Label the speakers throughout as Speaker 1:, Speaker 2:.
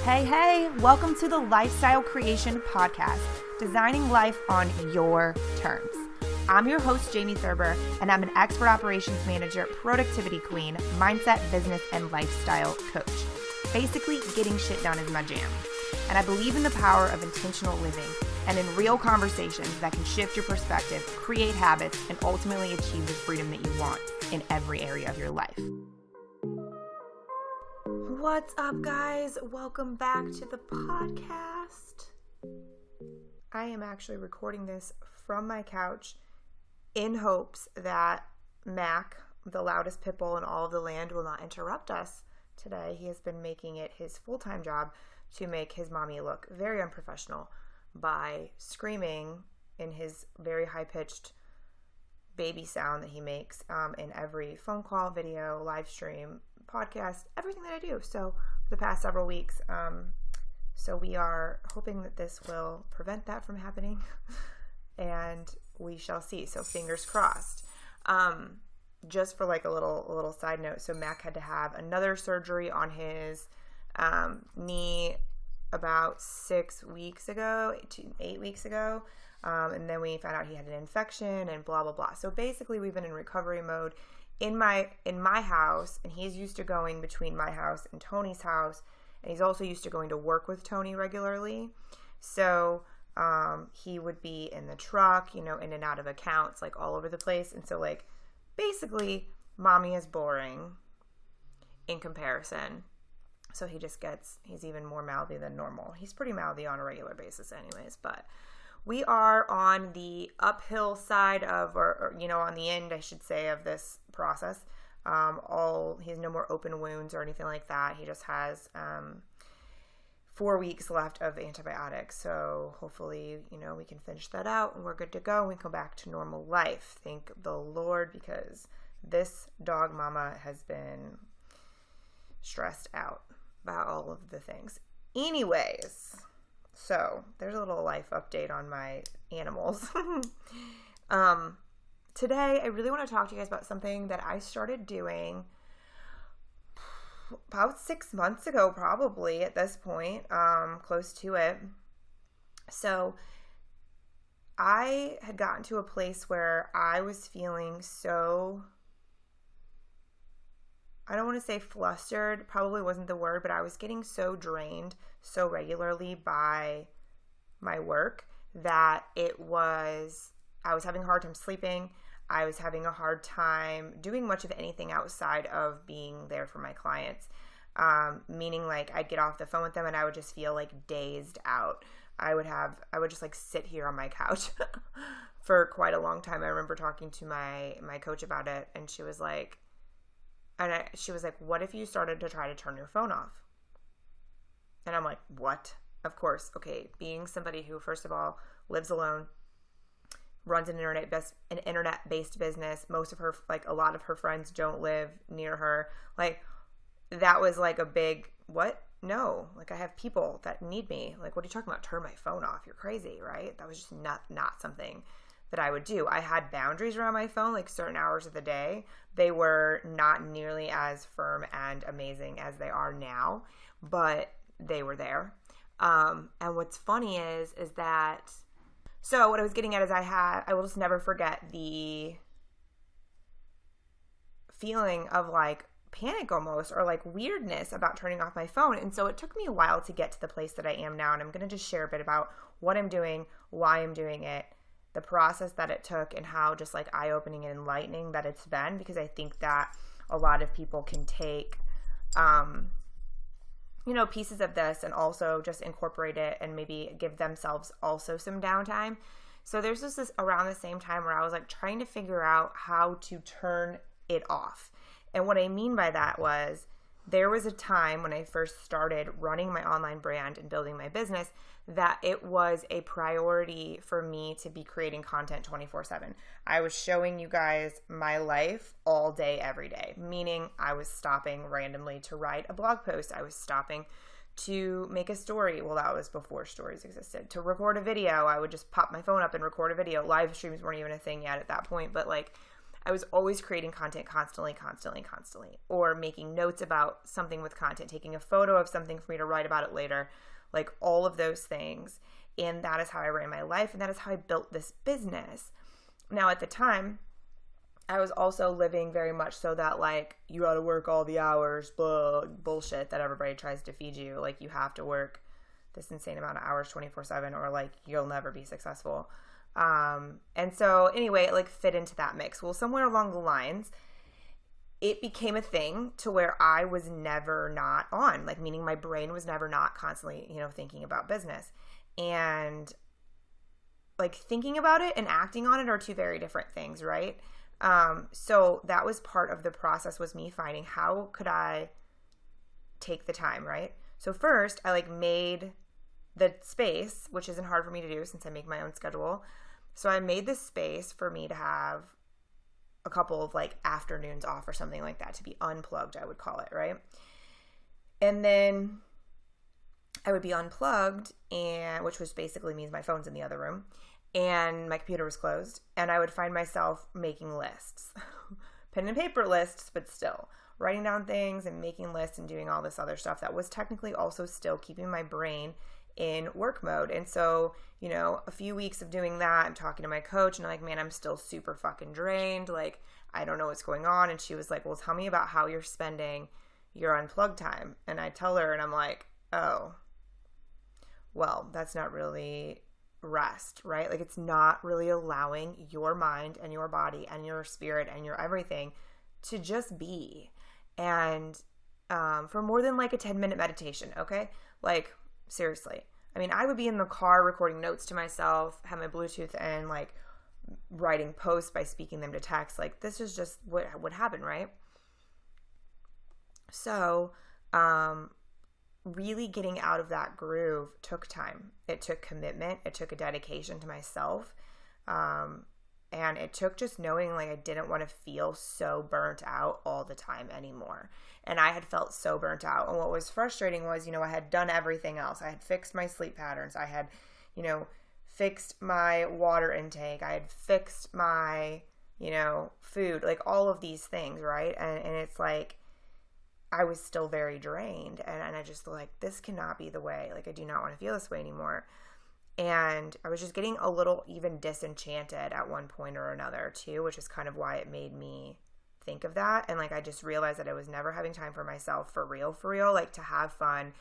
Speaker 1: Hey, welcome to the Lifestyle Creation Podcast, designing life on your terms. I'm your host, Jamie Thurber, and I'm an expert operations manager, productivity queen, mindset, business, and lifestyle coach. Basically, getting shit done is my jam. And I believe in the power of intentional living and in real conversations that can shift your perspective, create habits, and ultimately achieve the freedom that you want in every area of your life. What's up, guys? Welcome back to the podcast. I am actually recording this from my couch in hopes that Mac, the loudest pit bull in all of the land, will not interrupt us today. He has been making it his full-time job to make his mommy look very unprofessional by screaming in his very high-pitched baby sound that he makes in every phone call, video, live stream, podcast, everything that I do. So for the past several weeks, so we are hoping that this will prevent that from happening, and we shall see. So fingers crossed. Just for like a little side note, so Mac had to have another surgery on his knee about 8 weeks ago, and then we found out he had an infection and blah blah blah. So basically, we've been in recovery mode in my house, and he's used to going between my house and Tony's house, and he's also used to going to work with Tony regularly. So he would be in the truck, in and out of accounts, like all over the place. And so like basically mommy is boring in comparison. So he's even more mouthy than normal. He's pretty mouthy on a regular basis anyways, but we are on the uphill side of, or on the end, I should say, of this process. He has no more open wounds or anything like that. He just has 4 weeks left of antibiotics. So hopefully, we can finish that out and we're good to go. And we come back to normal life. Thank the Lord, because this dog mama has been stressed out about all of the things. Anyways, so there's a little life update on my animals. Today, I really want to talk to you guys about something that I started doing about 6 months ago, probably at this point, close to it. So I had gotten to a place where I was feeling so, I don't want to say flustered, probably wasn't the word, but I was getting so drained so regularly by my work that I was having a hard time sleeping. I was having a hard time doing much of anything outside of being there for my clients. Meaning like I'd get off the phone with them and I would just feel like dazed out. I would just like sit here on my couch for quite a long time. I remember talking to my coach about it, and she was like, what if you started to try to turn your phone off? And I'm like, what? Of course. Okay. Being somebody who, first of all, lives alone, runs an internet-based business. A lot of her friends don't live near her. Like, that was like a big, what? No. Like, I have people that need me. Like, what are you talking about? Turn my phone off. You're crazy, right? That was just not something that I would do. I had boundaries around my phone, like certain hours of the day. They were not nearly as firm and amazing as they are now, but they were there. And what's funny is that, so what I was getting at is I will just never forget the feeling of like panic almost, or like weirdness about turning off my phone. And so it took me a while to get to the place that I am now. And I'm going to just share a bit about what I'm doing, why I'm doing it, the process that it took, and how just like eye-opening and enlightening that it's been, because I think that a lot of people can take, pieces of this and also just incorporate it and maybe give themselves also some downtime. So there's just this around the same time where I was like trying to figure out how to turn it off. And what I mean by that was, there was a time when I first started running my online brand and building my business that it was a priority for me to be creating content 24/7. I was showing you guys my life all day, every day, meaning I was stopping randomly to write a blog post. I was stopping to make a story. Well, that was before stories existed. To record a video, I would just pop my phone up and record a video. Live streams weren't even a thing yet at that point, but like I was always creating content constantly, or making notes about something with content, taking a photo of something for me to write about it later, like all of those things. And that is how I ran my life, and that is how I built this business. Now, at the time, I was also living very much so that, like, you got to work all the hours, bullshit that everybody tries to feed you. Like, you have to work this insane amount of hours 24/7 or, like, you'll never be successful. And so anyway, it, like, fit into that mix. Well, somewhere along the lines, it became a thing to where I was never not on, like, meaning my brain was never not constantly, thinking about business. And, like, thinking about it and acting on it are two very different things, right? So that was part of the process, was me finding how could I take the time, right? So first I, like, made the space, which isn't hard for me to do since I make my own schedule. So I made this space for me to have a couple of, like, afternoons off or something like that, to be unplugged, I would call it, right? And then I would be unplugged, and which was basically means my phone's in the other room and my computer was closed, and I would find myself making lists, pen and paper lists, but still writing down things and making lists and doing all this other stuff that was technically also still keeping my brain in work mode. And so, a few weeks of doing that, I'm talking to my coach and I'm like, man, I'm still super fucking drained. Like, I don't know what's going on. And she was like, well, tell me about how you're spending your unplugged time. And I tell her, and I'm like, oh, well, that's not really rest, right? Like, it's not really allowing your mind and your body and your spirit and your everything to just be. And for more than, like, a 10-minute meditation, okay? Like, seriously. I mean, I would be in the car recording notes to myself, have my Bluetooth in, like, writing posts by speaking them to text. Like, this is just what would happen, right? So, really getting out of that groove took time. It took commitment. It took a dedication to myself. And it took just knowing, like, I didn't want to feel so burnt out all the time anymore. And I had felt so burnt out. And what was frustrating was, I had done everything else. I had fixed my sleep patterns. I had, fixed my water intake. I had fixed my, food, like all of these things, right? And it's like, I was still very drained. And I just like, this cannot be the way. Like, I do not want to feel this way anymore. And I was just getting a little even disenchanted at one point or another too, which is kind of why it made me think of that. And, like, I just realized that I was never having time for myself for real, like, to have fun.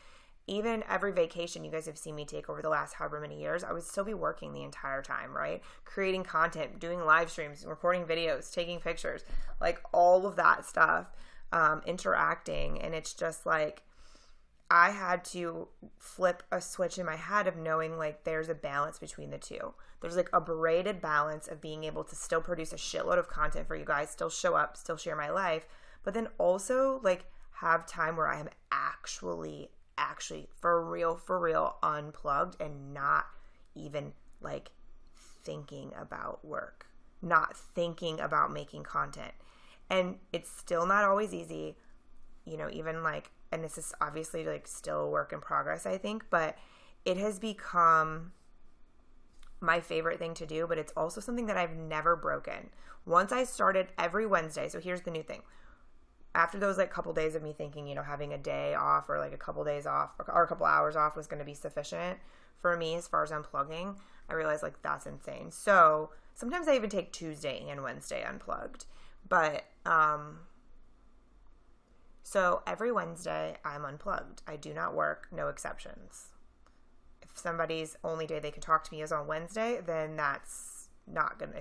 Speaker 1: Even every vacation you guys have seen me take over the last however many years, I would still be working the entire time, right? Creating content, doing live streams, recording videos, taking pictures, like all of that stuff, interacting. And it's just like, I had to flip a switch in my head of knowing, like, there's a balance between the two. There's, like, a braided balance of being able to still produce a shitload of content for you guys, still show up, still share my life, but then also, like, have time where I am actually for real unplugged and not even, like, thinking about work, not thinking about making content. And it's still not always easy, even, like, and this is obviously, like, still a work in progress, I think, but it has become my favorite thing to do, but it's also something that I've never broken. Once I started every Wednesday, so here's the new thing. After those, like, couple days of me thinking, having a day off or, like, a couple days off or a couple hours off was going to be sufficient for me as far as unplugging, I realized, like, that's insane. So sometimes I even take Tuesday and Wednesday unplugged, but, so every Wednesday I'm unplugged. I do not work, no exceptions. If somebody's only day they can talk to me is on Wednesday, then it's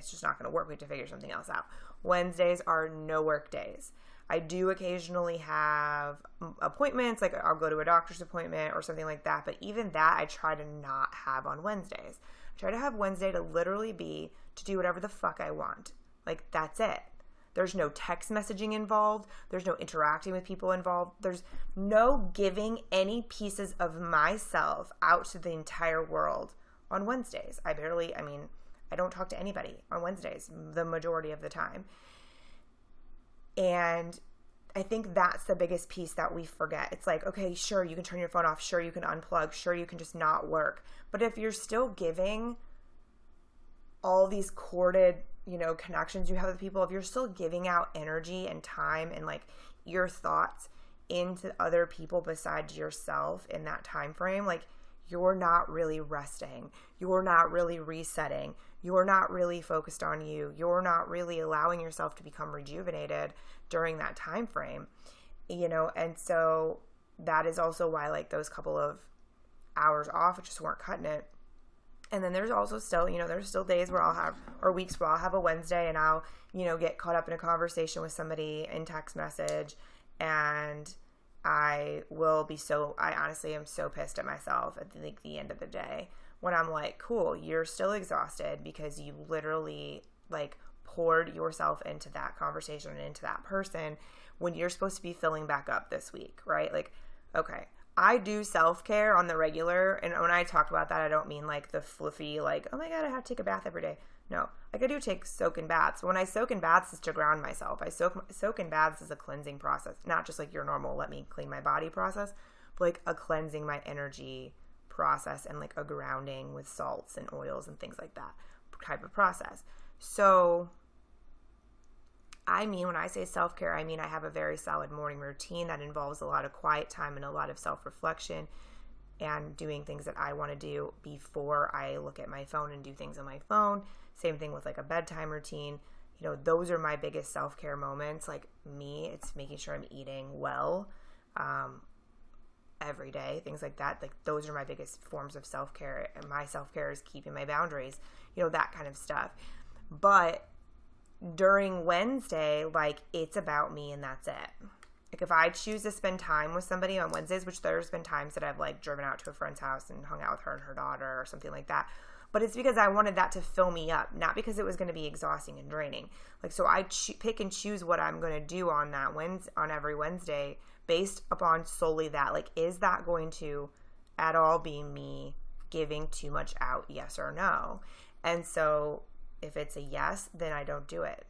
Speaker 1: just not gonna work. We have to figure something else out. Wednesdays are no work days. I do occasionally have appointments, like I'll go to a doctor's appointment or something like that, but even that I try to not have on Wednesdays. I try to have Wednesday to literally be to do whatever the fuck I want. Like, that's it. There's no text messaging involved. There's no interacting with people involved. There's no giving any pieces of myself out to the entire world on Wednesdays. I don't talk to anybody on Wednesdays the majority of the time. And I think that's the biggest piece that we forget. It's like, okay, sure, you can turn your phone off. Sure, you can unplug. Sure, you can just not work. But if you're still giving all these corded connections you have with people, if you're still giving out energy and time and like your thoughts into other people besides yourself in that time frame, like you're not really resting. You're not really resetting. You're not really focused on you. You're not really allowing yourself to become rejuvenated during that time frame, and so that is also why like those couple of hours off just weren't cutting it. And then there's also still, there's still days where I'll have, or weeks where I'll have a Wednesday and I'll, get caught up in a conversation with somebody in text message, and I honestly am so pissed at myself at the end of the day when I'm like, cool, you're still exhausted because you literally like poured yourself into that conversation and into that person when you're supposed to be filling back up this week, right? Like, okay, I do self-care on the regular, and when I talk about that, I don't mean like the fluffy, like, oh my God, I have to take a bath every day. No, like I do take soak in baths. When I soak in baths, it's to ground myself. I soak in baths is a cleansing process, not just like your normal let me clean my body process, but like a cleansing my energy process and like a grounding with salts and oils and things like that type of process. So when I say self-care, I mean I have a very solid morning routine that involves a lot of quiet time and a lot of self-reflection and doing things that I want to do before I look at my phone and do things on my phone. Same thing with like a bedtime routine. Those are my biggest self-care moments. Like me, it's making sure I'm eating well every day, things like that. Like those are my biggest forms of self-care. And my self-care is keeping my boundaries, that kind of stuff. But during Wednesday, like it's about me and that's it. Like if I choose to spend time with somebody on Wednesdays, which there's been times that I've like driven out to a friend's house and hung out with her and her daughter or something like that. But it's because I wanted that to fill me up, not because it was going to be exhausting and draining. Like, so I pick and choose what I'm going to do on that on every Wednesday based upon solely that. Like, is that going to at all be me giving too much out? Yes or no? And so if it's a yes, then I don't do it.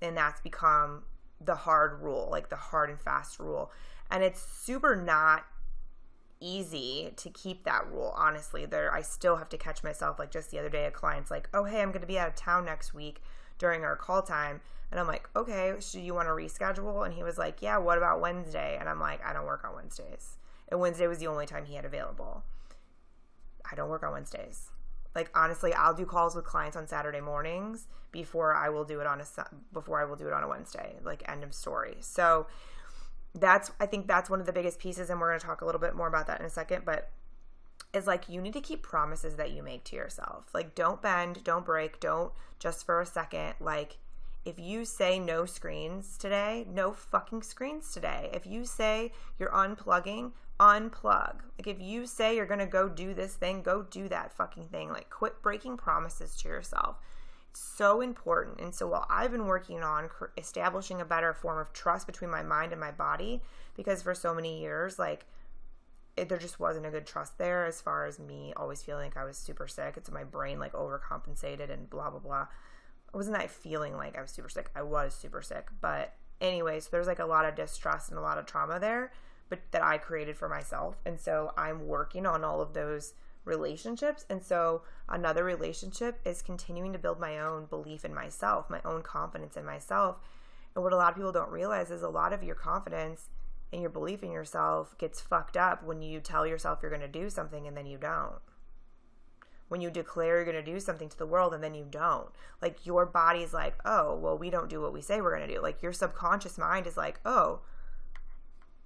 Speaker 1: And that's become the hard rule, like the hard and fast rule. And it's super not easy to keep that rule, honestly. I still have to catch myself. Like just the other day, a client's like, oh, hey, I'm going to be out of town next week during our call time. And I'm like, okay, so you want to reschedule? And he was like, yeah, what about Wednesday? And I'm like, I don't work on Wednesdays. And Wednesday was the only time he had available. I don't work on Wednesdays. Like, honestly, I'll do calls with clients on Saturday mornings before I will do it on a Wednesday, like end of story. So I think that's one of the biggest pieces, and we're going to talk a little bit more about that in a second, but is like you need to keep promises that you make to yourself. Like don't bend, don't break, don't just for a second. Like if you say no screens today, no fucking screens today. If you say you're unplugging, unplug. Like if you say you're going to go do this thing, go do that fucking thing. Like quit breaking promises to yourself. So important. And so while I've been working on establishing a better form of trust between my mind and my body, because for so many years, like there just wasn't a good trust there as far as me always feeling like I was super sick. It's my brain like overcompensated and blah, blah, blah. It wasn't that feeling like I was super sick. I was super sick. But anyway, so there's like a lot of distrust and a lot of trauma there, but that I created for myself. And so I'm working on all of those relationships. And so another relationship is continuing to build my own belief in myself, my own confidence in myself. And what a lot of people don't realize is a lot of your confidence and your belief in yourself gets fucked up when you tell yourself you're going to do something and then you don't. When you declare you're going to do something to the world and then you don't. Like your body's like, oh, well, we don't do what we say we're going to do. Like your subconscious mind is like, oh,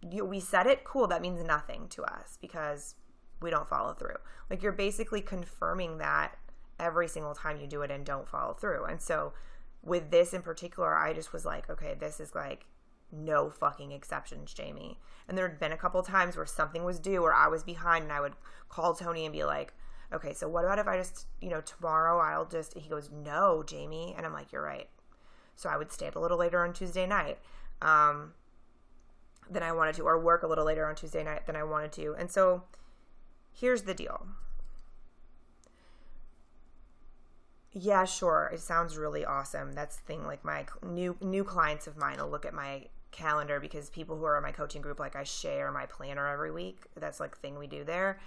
Speaker 1: we said it? Cool. That means nothing to us because we don't follow through. Like you're basically confirming that every single time you do it and don't follow through. And so with this in particular, I just was like, okay, this is like no fucking exceptions, Jamie. And there had been a couple times where something was due or I was behind and I would call Tony and be like, okay, so what about if I just, tomorrow he goes, no, Jamie. And I'm like, you're right. So I would stay up a little later on Tuesday night than I wanted to, or work a little later on Tuesday night than I wanted to. And so here's the deal. Yeah, sure. It sounds really awesome. That's the thing. Like my new clients of mine will look at my calendar because people who are in my coaching group, like I share my planner every week. That's like the thing we do there.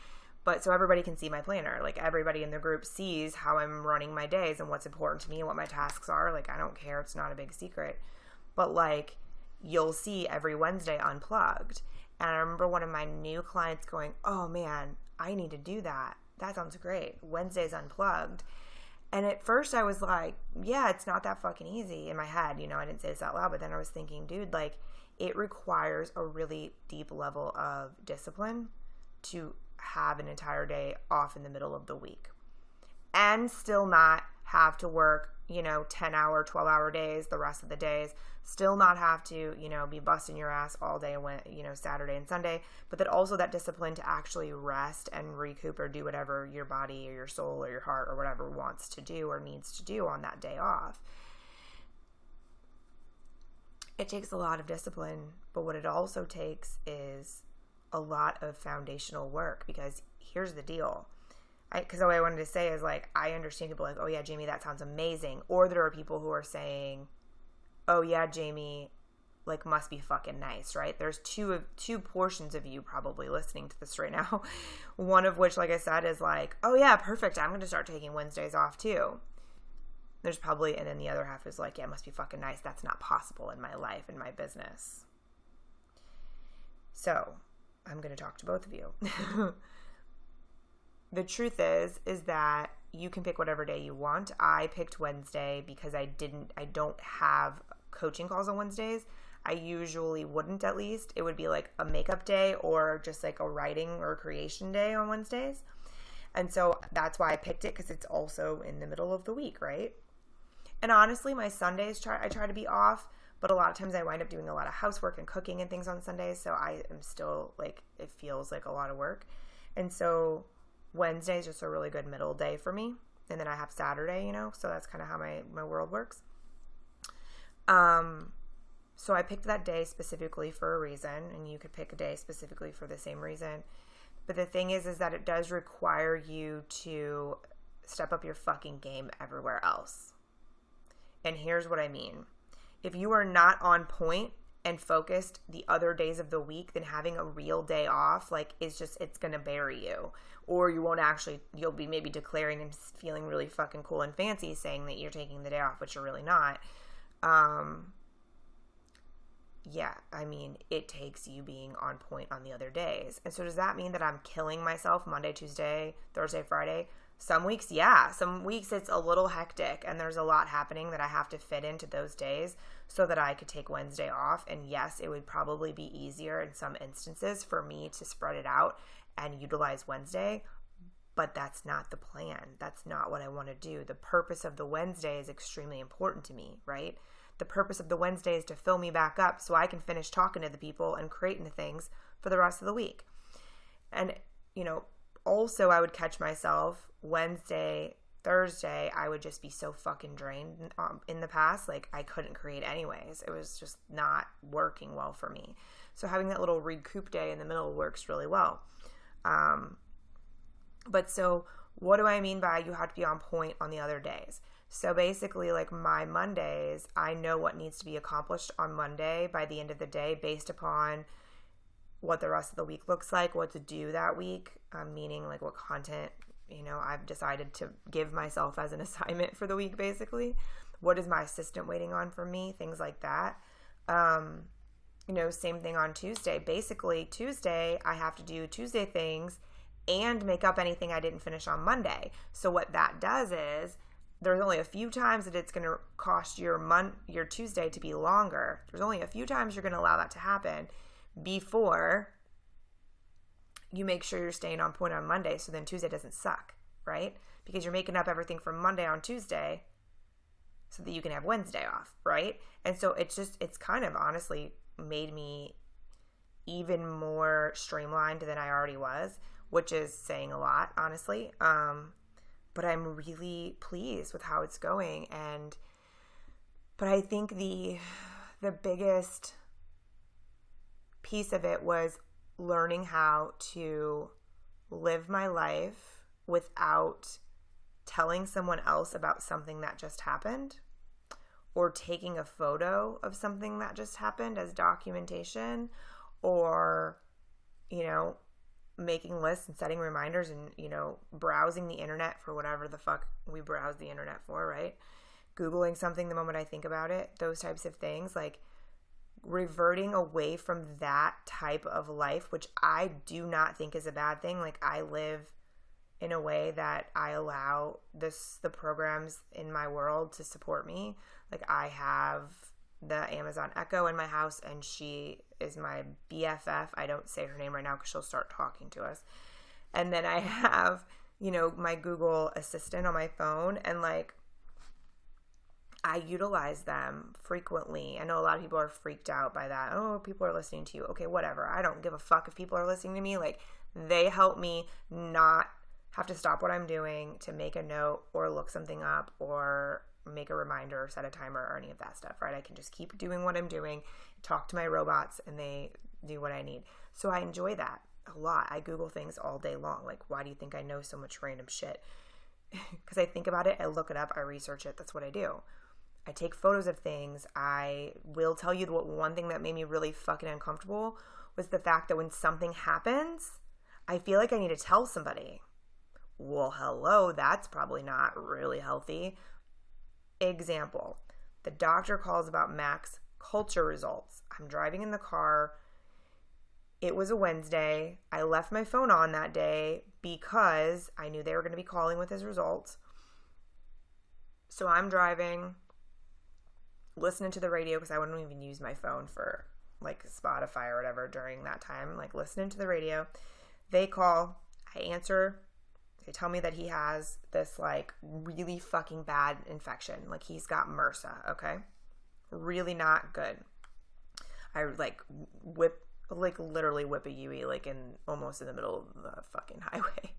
Speaker 1: But so everybody can see my planner. Like, everybody in the group sees how I'm running my days and what's important to me and what my tasks are. Like, I don't care. It's not a big secret. But, like, you'll see every Wednesday unplugged. And I remember one of my new clients going, oh, man, I need to do that. That sounds great. Wednesday's unplugged. And at first I was like, yeah, it's not that fucking easy in my head. You know, I didn't say this out loud, but then I was thinking, dude, like, it requires a really deep level of discipline to have an entire day off in the middle of the week and still not have to work, 10-hour, 12-hour days the rest of the days, still not have to, be busting your ass all day, Saturday and Sunday, but that also that discipline to actually rest and recoup or do whatever your body or your soul or your heart or whatever wants to do or needs to do on that day off. It takes a lot of discipline, but what it also takes is a lot of foundational work, because here's the deal. Because what I wanted to say is, like, I understand people like, oh yeah, Jamie, that sounds amazing. Or there are people who are saying, oh yeah, Jamie, like, must be fucking nice, right? There's two portions of you probably listening to this right now. One of which, like I said, is like, oh yeah, perfect. I'm going to start taking Wednesdays off too. There's probably, and then the other half is like, yeah, it must be fucking nice. That's not possible in my life, in my business. So I'm going to talk to both of you. The truth is that you can pick whatever day you want. I picked Wednesday because I don't have coaching calls on Wednesdays. I usually wouldn't, at least. It would be like a makeup day or just like a writing or creation day on Wednesdays. And so that's why I picked it, because it's also in the middle of the week, right? And honestly, my Sundays, I try to be off, but a lot of times I wind up doing a lot of housework and cooking and things on Sundays. So I am still, like, it feels like a lot of work. And so Wednesday is just a really good middle day for me. And then I have Saturday, so that's kind of how my world works. So I picked that day specifically for a reason, and you could pick a day specifically for the same reason. But the thing is that it does require you to step up your fucking game everywhere else. And here's what I mean. If you are not on point and focused the other days of the week, then having a real day off, like, it's going to bury you. Or you won't actually, you'll be maybe declaring and feeling really fucking cool and fancy saying that you're taking the day off, but you're really not. Yeah, I mean, it takes you being on point on the other days. And so does that mean that I'm killing myself Monday, Tuesday, Thursday, Friday? Some weeks, yeah. Some weeks it's a little hectic and there's a lot happening that I have to fit into those days so that I could take Wednesday off. And yes, it would probably be easier in some instances for me to spread it out and utilize Wednesday, but that's not the plan. That's not what I want to do. The purpose of the Wednesday is extremely important to me, right? The purpose of the Wednesday is to fill me back up so I can finish talking to the people and creating the things for the rest of the week. And, also I would catch myself Wednesday, Thursday, I would just be so fucking drained in the past. Like, I couldn't create anyways. It was just not working well for me. So having that little recoup day in the middle works really well. But so what do I mean by you have to be on point on the other days? So basically, like, my Mondays, I know what needs to be accomplished on Monday by the end of the day based upon what the rest of the week looks like, what to do that week, meaning like what content, I've decided to give myself as an assignment for the week, basically. What is my assistant waiting on from me? Things like that. Same thing on Tuesday. Basically, Tuesday, I have to do Tuesday things and make up anything I didn't finish on Monday. So what that does is there's only a few times that it's going to cost your Tuesday to be longer. There's only a few times you're going to allow that to happen before you make sure you're staying on point on Monday, so then Tuesday doesn't suck, right? Because you're making up everything from Monday on Tuesday so that you can have Wednesday off, right? And so it's kind of honestly made me even more streamlined than I already was, which is saying a lot, honestly. But I'm really pleased with how it's going. But I think the biggest piece of it was learning how to live my life without telling someone else about something that just happened, or taking a photo of something that just happened as documentation, or, making lists and setting reminders and, browsing the internet for whatever the fuck we browse the internet for, right? Googling something the moment I think about it, those types of things, like reverting away from that type of life, which I do not think is a bad thing. Like, I live in a way that I allow the programs in my world to support me. Like, I have the Amazon Echo in my house, and she is my BFF. I don't say her name right now because she'll start talking to us. And then I have, my Google Assistant on my phone, and like, I utilize them frequently. I know a lot of people are freaked out by that. Oh, people are listening to you. Okay, whatever. I don't give a fuck if people are listening to me. Like, they help me not have to stop what I'm doing to make a note or look something up or make a reminder or set a timer or any of that stuff, right? I can just keep doing what I'm doing, talk to my robots, and they do what I need. So I enjoy that a lot. I Google things all day long. Like, why do you think I know so much random shit? Because I think about it, I look it up, I research it. That's what I do. I take photos of things. I will tell you what one thing that made me really fucking uncomfortable was the fact that when something happens, I feel like I need to tell somebody. Well, hello, that's probably not really healthy. Example, the doctor calls about Mac's culture results. I'm driving in the car. It was a Wednesday. I left my phone on that day because I knew they were going to be calling with his results. So I'm driving, listening to the radio because I wouldn't even use my phone for like Spotify or whatever during that time, like listening to the radio. They call, I answer. They tell me that he has this like really fucking bad infection. Like, he's got MRSA, okay? Really not good. I literally whip a Yui like almost in the middle of the fucking highway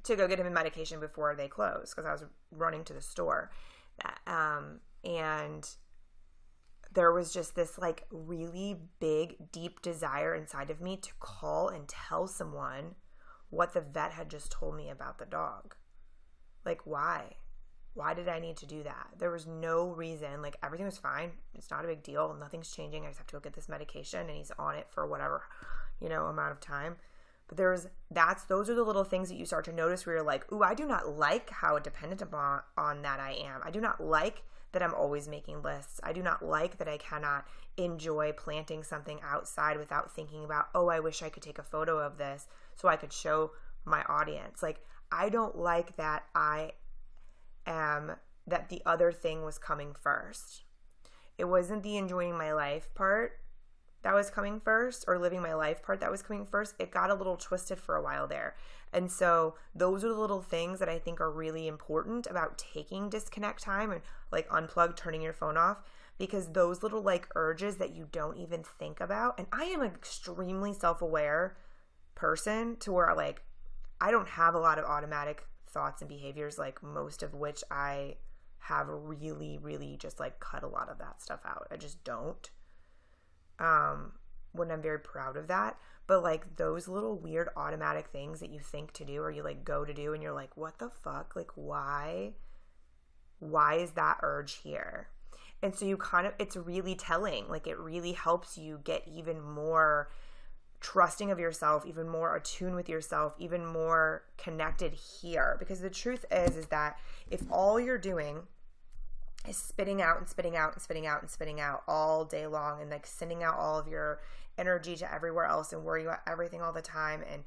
Speaker 1: to go get him a medication before they close because I was running to the store. And there was just this like really big, deep desire inside of me to call and tell someone what the vet had just told me about the dog. Like, why? Why did I need to do that? There was no reason. Like, everything was fine. It's not a big deal. Nothing's changing. I just have to go get this medication, and he's on it for whatever, amount of time. But those are the little things that you start to notice where you're like, ooh, I do not like how dependent on that I am. I do not like that I'm always making lists. I do not like that I cannot enjoy planting something outside without thinking about, oh, I wish I could take a photo of this so I could show my audience. Like, I don't like that that the other thing was coming first. It wasn't the enjoying my life part that was coming first, or living my life part that was coming first. It got a little twisted for a while there. And so those are the little things that I think are really important about taking disconnect time and like unplug, turning your phone off, because those little like urges that you don't even think about. And I am an extremely self-aware person to where like I don't have a lot of automatic thoughts and behaviors, like most of which I have really, really just like cut a lot of that stuff out. I just don't. When I'm very proud of that. But like those little weird automatic things that you think to do or you like go to do and you're like, what the fuck? Like, why is that urge here? And so it's really telling. Like, it really helps you get even more trusting of yourself, even more attuned with yourself, even more connected here. Because the truth is that if all you're doing is spitting out and spitting out and spitting out and spitting out all day long and like sending out all of your energy to everywhere else and worry about everything all the time, and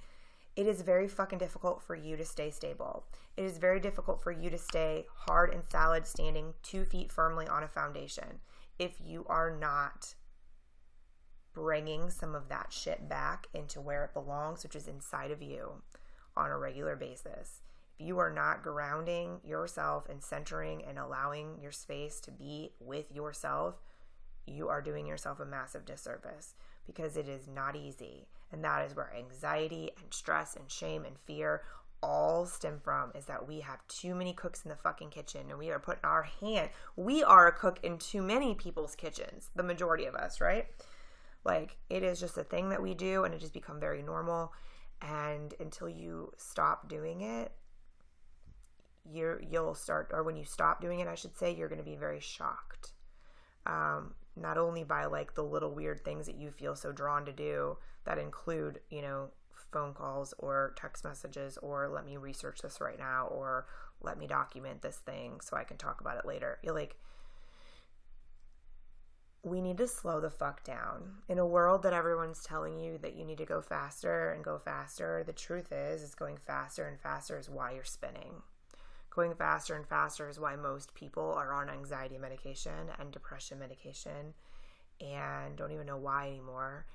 Speaker 1: it is very fucking difficult for you to stay stable. It is very difficult for you to stay hard and solid, standing 2 feet firmly on a foundation if you are not bringing some of that shit back into where it belongs, which is inside of you on a regular basis. If you are not grounding yourself and centering and allowing your space to be with yourself, you are doing yourself a massive disservice, because it is not easy. And that is where anxiety and stress and shame and fear all stem from, is that we have too many cooks in the fucking kitchen, and we are putting our hand, we are a cook in too many people's kitchens, the majority of us, right? Like, it is just a thing that we do, and it just become very normal. And until you stop doing it, you'll start, or when you stop doing it, I should say, you're going to be very shocked. Not only by like the little weird things that you feel so drawn to do that include, phone calls or text messages or let me research this right now or let me document this thing so I can talk about it later. You're like, we need to slow the fuck down. In a world that everyone's telling you that you need to go faster and go faster, the truth is going faster and faster is why you're spinning. Going faster and faster is why most people are on anxiety medication and depression medication and don't even know why anymore.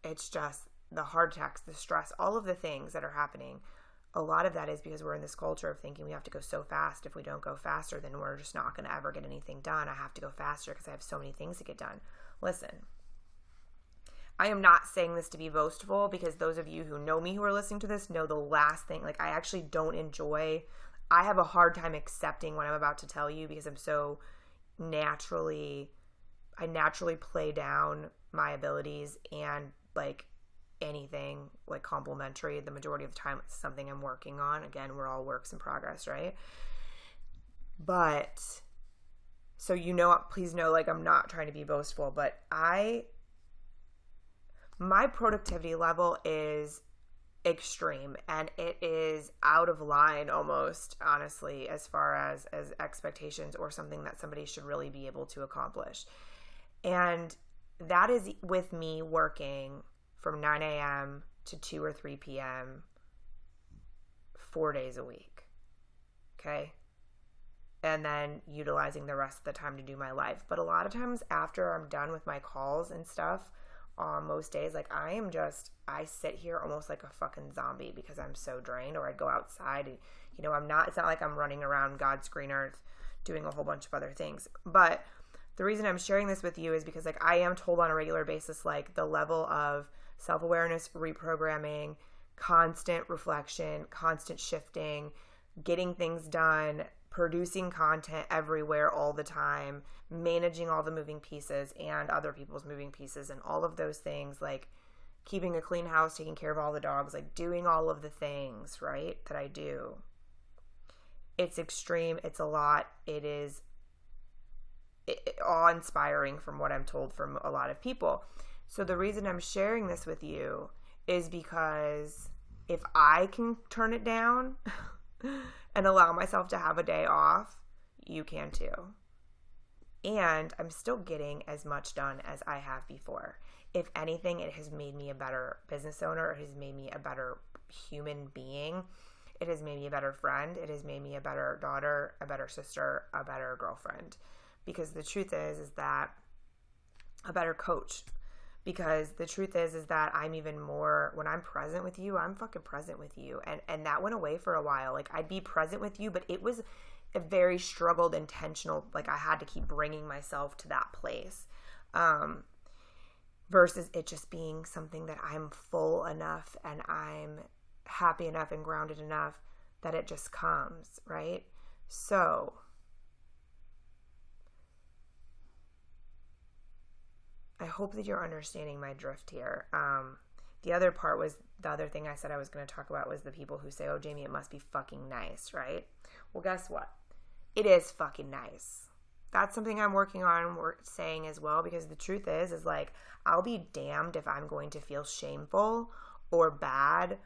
Speaker 1: It's just the heart attacks, the stress, all of the things that are happening. A lot of that is because we're in this culture of thinking we have to go so fast. If we don't go faster, then we're just not going to ever get anything done. I have to go faster because I have so many things to get done. Listen, I am not saying this to be boastful because those of you who know me who are listening to this know the last thing. Like, I actually don't enjoy, I have a hard time accepting what I'm about to tell you because I'm so naturally play down my abilities and like anything like complimentary the majority of the time. It's something I'm working on. Again, we're all works in progress, right? But so please know, like, I'm not trying to be boastful, but my productivity level is extreme and it is out of line almost, honestly, as far as expectations or something that somebody should really be able to accomplish. And that is with me working from 9 a.m. to 2 or 3 p.m. 4 days a week. Okay? And then utilizing the rest of the time to do my life. But a lot of times after I'm done with my calls and stuff, on most days, like, I sit here almost like a fucking zombie because I'm so drained. Or I'd go outside and, it's not like I'm running around God's green earth doing a whole bunch of other things. But the reason I'm sharing this with you is because, like, I am told on a regular basis, like, the level of self-awareness, reprogramming, constant reflection, constant shifting, getting things done, producing content everywhere all the time, managing all the moving pieces and other people's moving pieces and all of those things, like keeping a clean house, taking care of all the dogs, like doing all of the things, right, that I do. It's extreme. It's a lot. It is awe-inspiring from what I'm told from a lot of people. So the reason I'm sharing this with you is because if I can turn it down and allow myself to have a day off, you can too. And I'm still getting as much done as I have before. If anything, it has made me a better business owner. It has made me a better human being. It has made me a better friend. It has made me a better daughter, a better sister, a better girlfriend. Because the truth is that a better coach. Because the truth is that I'm even more, when I'm present with you, I'm fucking present with you. And that went away for a while. Like, I'd be present with you, but it was a very struggled, intentional, like, I had to keep bringing myself to that place. Versus it just being something that I'm full enough and I'm happy enough and grounded enough that it just comes, right? So I hope that you're understanding my drift here. The other thing I said I was going to talk about was the people who say, oh, Jamie, it must be fucking nice, right? Well, guess what? It is fucking nice. That's something I'm working on saying as well, because the truth is like, I'll be damned if I'm going to feel shameful or bad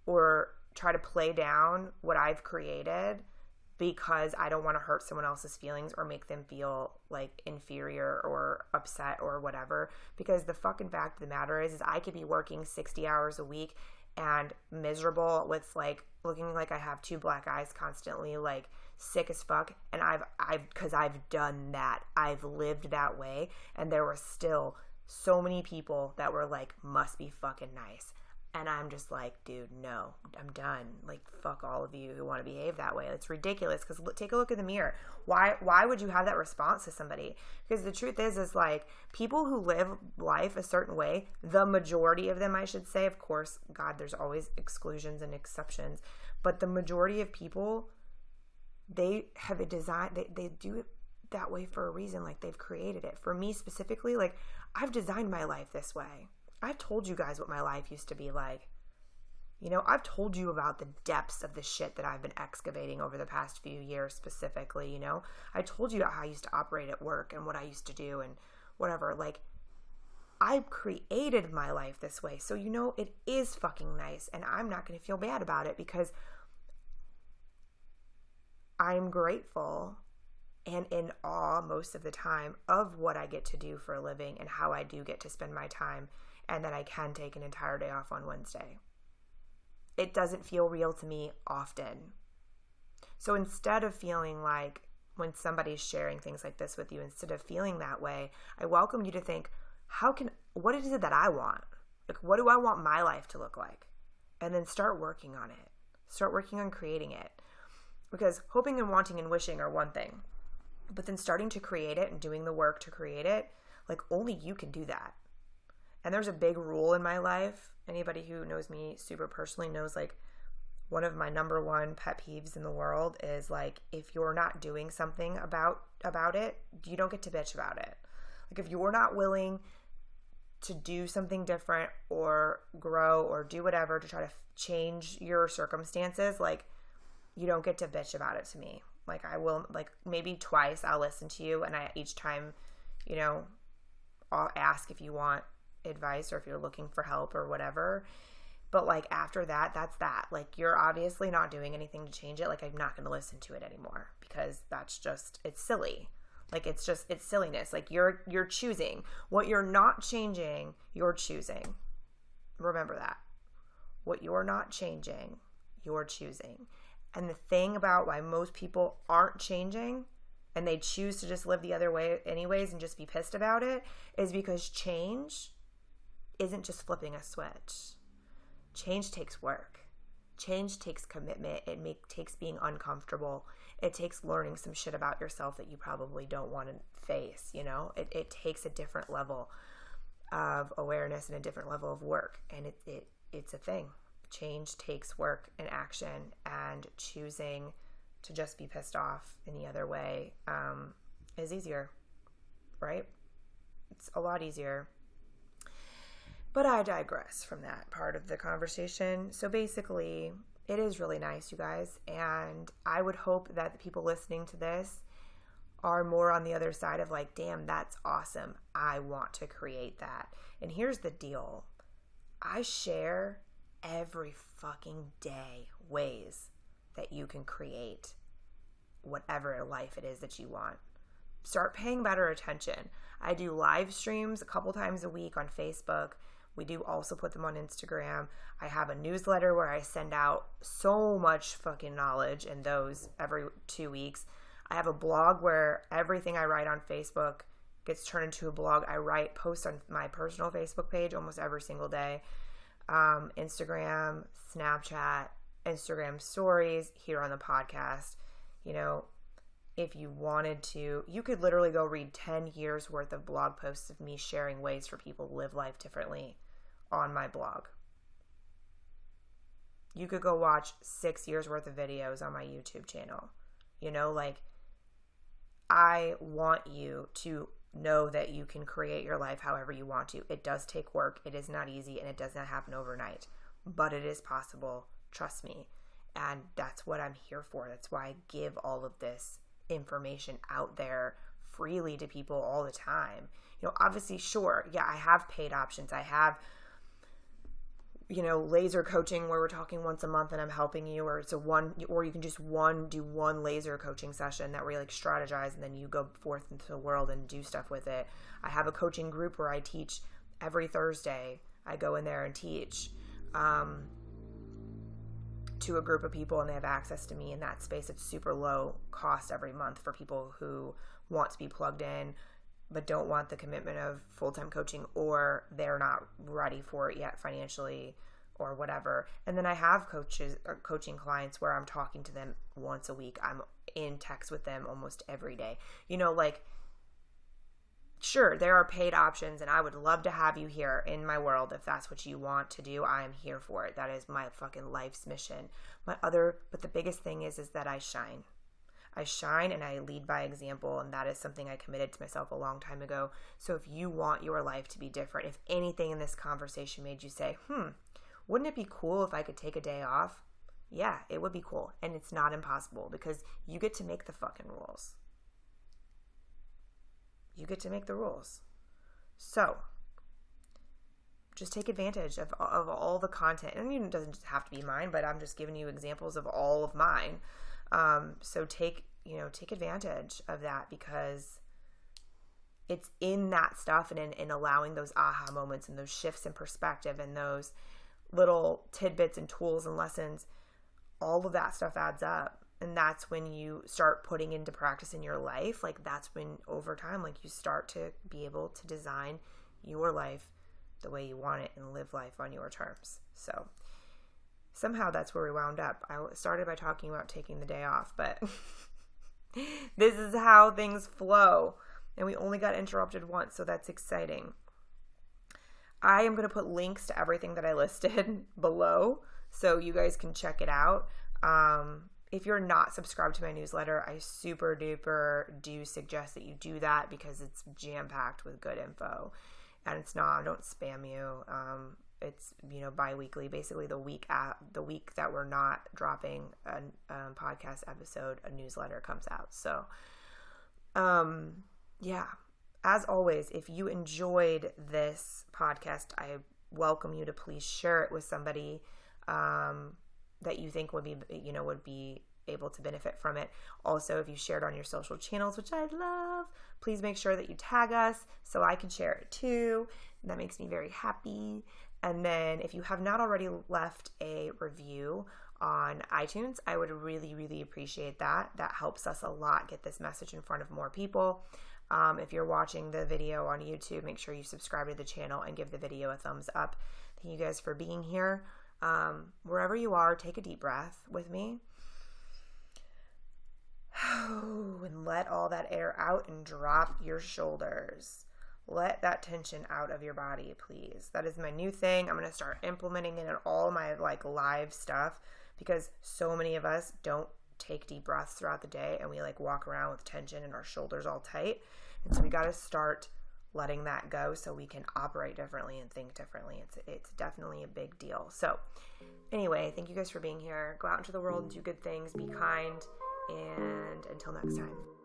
Speaker 1: or try to play down what I've created because I don't want to hurt someone else's feelings or make them feel like inferior or upset or whatever. Because the fucking fact of the matter is I could be working 60 hours a week and miserable with like looking like I have 2 black eyes constantly, like sick as fuck. And because I've done that, I've lived that way. And there were still so many people that were like, must be fucking nice. And I'm just like, dude, no, I'm done. Like, fuck all of you who want to behave that way. It's ridiculous. Because take a look in the mirror. Why would you have that response to somebody? Because the truth is like, people who live life a certain way, the majority of them, I should say, of course, God, there's always exclusions and exceptions. But the majority of people, they have a design, they do it that way for a reason. Like, they've created it. For me specifically, like, I've designed my life this way. I've told you guys what my life used to be like. You know, I've told you about the depths of the shit that I've been excavating over the past few years specifically, you know. I told you how I used to operate at work and what I used to do and whatever. Like, I created my life this way. So, it is fucking nice. And I'm not going to feel bad about it because I'm grateful and in awe most of the time of what I get to do for a living and how I do get to spend my time, and that I can take an entire day off on Wednesday. It doesn't feel real to me often. So instead of feeling like, when somebody's sharing things like this with you, instead of feeling that way, I welcome you to think, what is it that I want? Like, what do I want my life to look like? And then start working on it. Start working on creating it. Because hoping and wanting and wishing are one thing. But then starting to create it and doing the work to create it, like, only you can do that. And there's a big rule in my life. Anybody who knows me super personally knows, like, one of my number one pet peeves in the world is, like, if you're not doing something about it, you don't get to bitch about it. Like, if you're not willing to do something different or grow or do whatever to try to change your circumstances, like, you don't get to bitch about it to me. Like, I will, like, maybe twice I'll listen to you, and each time, I'll ask if you want advice or if you're looking for help or whatever. But, like, after that, that's that. Like, you're obviously not doing anything to change it. Like, I'm not going to listen to it anymore because that's just, it's silly. Like, it's silliness. Like, you're choosing. What you're not changing, you're choosing. Remember that. What you're not changing, you're choosing. And the thing about why most people aren't changing and they choose to just live the other way anyways and just be pissed about it is because change isn't just flipping a switch. Change takes work. Change takes commitment. It takes being uncomfortable. It takes learning some shit about yourself that you probably don't want to face, It takes a different level of awareness and a different level of work. And it's a thing. Change takes work and action, and choosing to just be pissed off in the other way is easier, right? It's a lot easier. But I digress from that part of the conversation. So basically, it is really nice, you guys, and I would hope that the people listening to this are more on the other side of, like, damn, that's awesome. I want to create that. And here's the deal. I share every fucking day ways that you can create whatever life it is that you want. Start paying better attention. I do live streams a couple times a week on Facebook. We do also put them on Instagram. I have a newsletter where I send out so much fucking knowledge in those every 2 weeks. I have a blog where everything I write on Facebook gets turned into a blog. I post on my personal Facebook page almost every single day. Instagram, Snapchat, Instagram stories, here on the podcast. If you wanted to, you could literally go read 10 years worth of blog posts of me sharing ways for people to live life differently on my blog. You could go watch 6 years worth of videos on my YouTube channel. I want you to know that you can create your life however you want to. It does take work. It is not easy, and it does not happen overnight, but it is possible. Trust me. And that's what I'm here for. That's why I give all of this information out there freely to people all the time. Obviously, sure, yeah, I have paid options. I have, laser coaching where we're talking once a month and I'm helping you, or or you can just do one laser coaching session that we strategize, and then you go forth into the world and do stuff with it. I have a coaching group where I teach every Thursday. I go in there and teach to a group of people, and they have access to me in that space. It's super low cost every month for people who want to be plugged in but don't want the commitment of full-time coaching, or they're not ready for it yet financially or whatever. And then I have coaching clients where I'm talking to them once a week. I'm in text with them almost every day. Sure, there are paid options, and I would love to have you here in my world if that's what you want to do. I am here for it. That is my fucking life's mission. But the biggest thing is that I shine. I shine and I lead by example, and that is something I committed to myself a long time ago. So if you want your life to be different, if anything in this conversation made you say, wouldn't it be cool if I could take a day off? Yeah, it would be cool. And it's not impossible, because you get to make the fucking rules. You get to make the rules. So just take advantage of all the content. And it doesn't just have to be mine, but I'm just giving you examples of all of mine. So take advantage of that, because it's in that stuff and in allowing those aha moments and those shifts in perspective and those little tidbits and tools and lessons. All of that stuff adds up. And that's when you start putting into practice in your life. Like, that's when over time, like, you start to be able to design your life the way you want it and live life on your terms. So somehow that's where we wound up. I started by talking about taking the day off, but this is how things flow. And we only got interrupted once, so that's exciting. I am going to put links to everything that I listed below so you guys can check it out. If you're not subscribed to my newsletter, I super duper do suggest that you do that, because it's jam-packed with good info. And it's not, I don't spam you. It's, bi-weekly, basically the week that we're not dropping a podcast episode, a newsletter comes out. So, yeah, as always, if you enjoyed this podcast, I welcome you to please share it with somebody, that you think would be able to benefit from it. Also, if you share it on your social channels, which I'd love, please make sure that you tag us so I can share it too. That makes me very happy. And then if you have not already left a review on iTunes, I would really, really appreciate that. That helps us a lot get this message in front of more people. If you're watching the video on YouTube, make sure you subscribe to the channel and give the video a thumbs up. Thank you guys for being here. Wherever you are, take a deep breath with me. And let all that air out and drop your shoulders. Let that tension out of your body, please. That is my new thing. I'm going to start implementing it in all my live stuff, because so many of us don't take deep breaths throughout the day, and we walk around with tension and our shoulders all tight. And so we got to start letting that go so we can operate differently and think differently. It's definitely a big deal. So anyway, thank you guys for being here. Go out into the world and do good things. Be kind. And until next time.